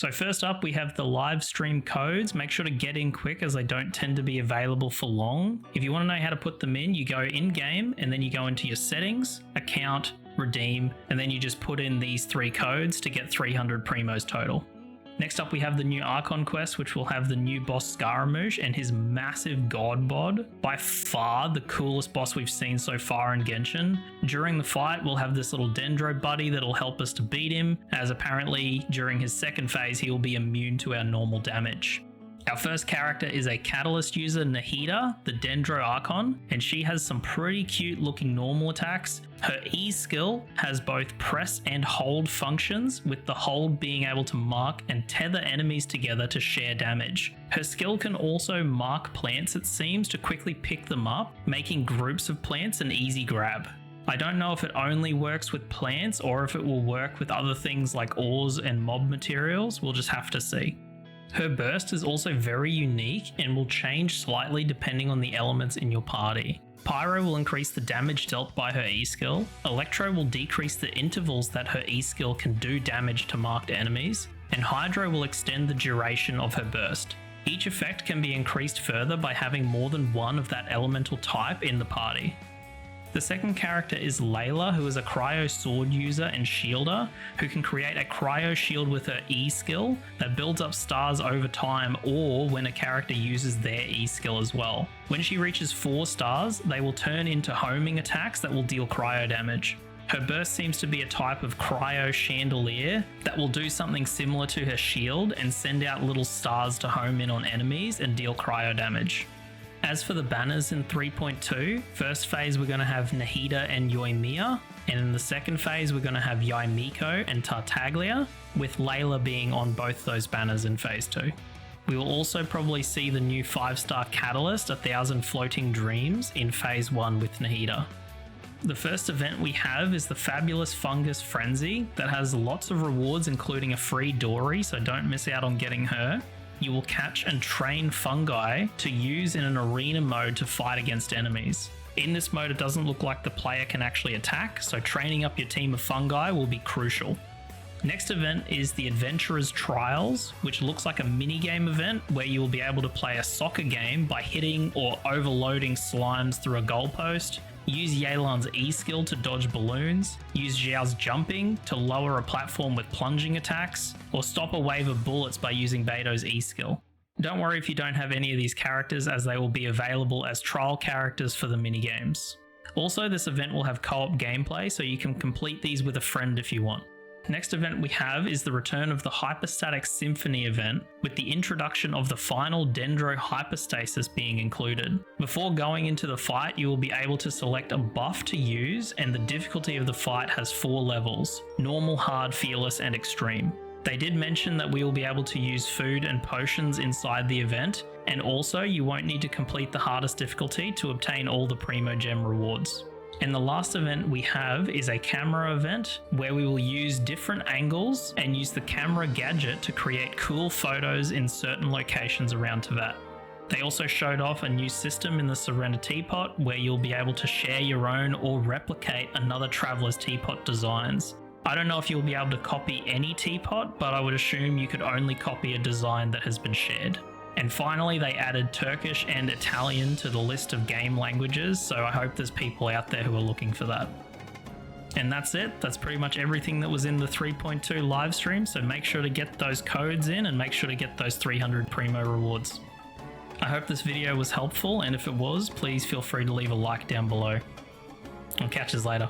So first up, we have the live stream codes. Make sure to get in quick as they don't tend to be available for long. If you want to know how to put them in, you go in game and then you go into your settings, account, redeem, and then you just put in these 3 codes to get 300 primos total. Next up, we have the new Archon quest, which will have the new boss Scaramouche and his massive god bod. By far the coolest boss we've seen so far in Genshin. During the fight, we'll have this little Dendro buddy that'll help us to beat him, as apparently during his second phase he will be immune to our normal damage. Our first character is a Catalyst user, Nahida, the Dendro Archon, and she has some pretty cute looking normal attacks. Her E skill has both press and hold functions, with the hold being able to mark and tether enemies together to share damage. Her skill can also mark plants, it seems, to quickly pick them up, making groups of plants an easy grab. I don't know if it only works with plants or if it will work with other things like ores and mob materials, we'll just have to see. Her burst is also very unique and will change slightly depending on the elements in your party. Pyro will increase the damage dealt by her E skill, Electro will decrease the intervals that her E skill can do damage to marked enemies, and Hydro will extend the duration of her burst. Each effect can be increased further by having more than one of that elemental type in the party. The second character is Layla, who is a cryo sword user and shielder, who can create a cryo shield with her E skill that builds up stars over time, or when a character uses their E skill as well. When she reaches 4 stars, they will turn into homing attacks that will deal cryo damage. Her burst seems to be a type of cryo chandelier that will do something similar to her shield and send out little stars to home in on enemies and deal cryo damage. As for the banners in 3.2, first phase we're going to have Nahida and Yoimiya, and in the second phase we're going to have Yaimiko and Tartaglia, with Layla being on both those banners in phase 2. We will also probably see the new 5-star Catalyst, 1,000 Floating Dreams, in phase 1 with Nahida. The first event we have is the Fabulous Fungus Frenzy that has lots of rewards, including a free Dory, so don't miss out on getting her. You will catch and train fungi to use in an arena mode to fight against enemies. In this mode, it doesn't look like the player can actually attack, so training up your team of fungi will be crucial. Next event is the Adventurer's Trials, which looks like a minigame event where you will be able to play a soccer game by hitting or overloading slimes through a goalpost, use Yelan's E skill to dodge balloons, use Xiao's jumping to lower a platform with plunging attacks, or stop a wave of bullets by using Beto's E skill. Don't worry if you don't have any of these characters, as they will be available as trial characters for the minigames. Also, this event will have co-op gameplay, so you can complete these with a friend if you want. Next event we have is the return of the Hyperstatic Symphony event, with the introduction of the final Dendro Hyperstasis being included. Before going into the fight, you will be able to select a buff to use, and the difficulty of the fight has 4 levels: normal, hard, fearless, and extreme. They did mention that we will be able to use food and potions inside the event, and also you won't need to complete the hardest difficulty to obtain all the primogem rewards. And the last event we have is a camera event where we will use different angles and use the camera gadget to create cool photos in certain locations around Teyvat. They also showed off a new system in the Serena Teapot where you'll be able to share your own or replicate another traveler's teapot designs. I don't know if you'll be able to copy any teapot, but I would assume you could only copy a design that has been shared. And finally, they added Turkish and Italian to the list of game languages, so I hope there's people out there who are looking for that. And that's it. That's pretty much everything that was in the 3.2 live stream, so make sure to get those codes in and make sure to get those 300 Primo rewards. I hope this video was helpful, and if it was, please feel free to leave a like down below. I'll catch you later.